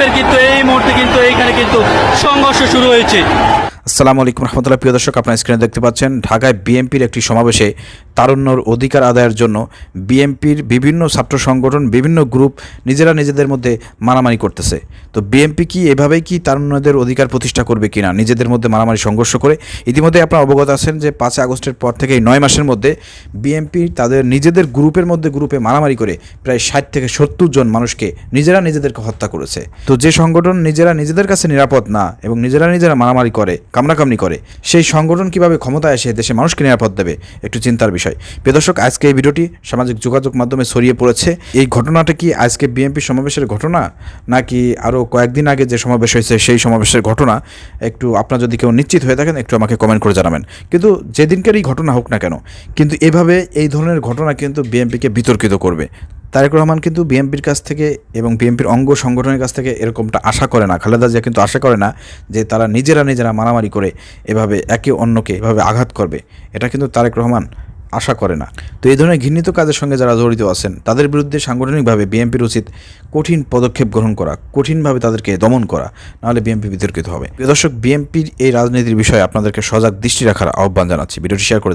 পুলিশের কিন্তু এই মুহূর্তে কিন্তু এইখানে কিন্তু সংঘর্ষ শুরু হয়েছে। আসসালামু আলাইকুম রহমতুল্লাহ। প্রিয় দর্শক, আপনার স্ক্রিনে দেখতে পাচ্ছেন ঢাকায় বিএনপির একটি সমাবেশে তারুণ্যর অধিকার আদায়ের জন্য বিএনপির বিভিন্ন ছাত্র সংগঠন, বিভিন্ন গ্রুপ নিজেরা নিজেদের মধ্যে মারামারি করতেছে। তো বিএনপি কি এভাবেই কি তারুণ্যদের অধিকার প্রতিষ্ঠা করবে কিনা, নিজেদের মধ্যে মারামারি সংঘর্ষ করে? ইতিমধ্যে আপনারা অবগত আছেন যে 5 আগস্টের পর থেকে এই 9 মাসের মধ্যে বিএনপি তাদের নিজেদের গ্রুপে মারামারি করে প্রায় 60 থেকে 70 জন মানুষকে নিজেদেরকে হত্যা করেছে। তো যে সংগঠন নিজেরা নিজেদের কাছে নিরাপদ না এবং নিজেরা মারামারি করে, কামনাকামনি করে, সেই সংগঠন কিভাবে ক্ষমতায় এসে দেশে মানুষকে নিরাপদ দেবে, একটু চিন্তার বিষয়। প্রিয় দর্শক, আজকে এই ভিডিওটি সামাজিক যোগাযোগ মাধ্যমে ছড়িয়ে পড়েছে। এই ঘটনাটা কি আজকে বিএনপি সমাবেশের ঘটনা, নাকি আরও কয়েকদিন আগে যে সমাবেশ হয়েছে সেই সমাবেশের ঘটনা? একটু আপনারা যদি কেউ নিশ্চিত হয়ে থাকেন একটু আমাকে কমেন্ট করে জানাবেন। কিন্তু যেদিনকারই ঘটনা হোক না কেন, কিন্তু এভাবে এই ধরনের ঘটনা কিন্তু বিএনপিকে বিতর্কিত করবে। তারেক রহমান কিন্তু বিএনপির কাছ থেকে এবং বিএনপির অঙ্গ সংগঠনের কাছ থেকে এরকমটা আশা করে না। খালেদা জিয়া কিন্তু আশা করে না যে তারা নিজেরা মারামারি করে এভাবে একে অন্যকে এভাবে আঘাত করবে। এটা কিন্তু তারেক রহমান আশা করে না। তো এই ধরনের ঘৃণিত কাজের সঙ্গে যারা জড়িত আছেন তাদের বিরুদ্ধে সাংগঠনিকভাবে বিএনপির উচিত কঠিন পদক্ষেপ গ্রহণ করা, কঠিনভাবে তাদেরকে দমন করা, নাহলে বিএনপি বিতর্কিত হবে। প্রিয় দর্শক, বিএনপির এই রাজনীতির বিষয়ে আপনাদেরকে সজাগ দৃষ্টি রাখার আহ্বান জানাচ্ছি। ভিডিওটি শেয়ার করে দেবেন।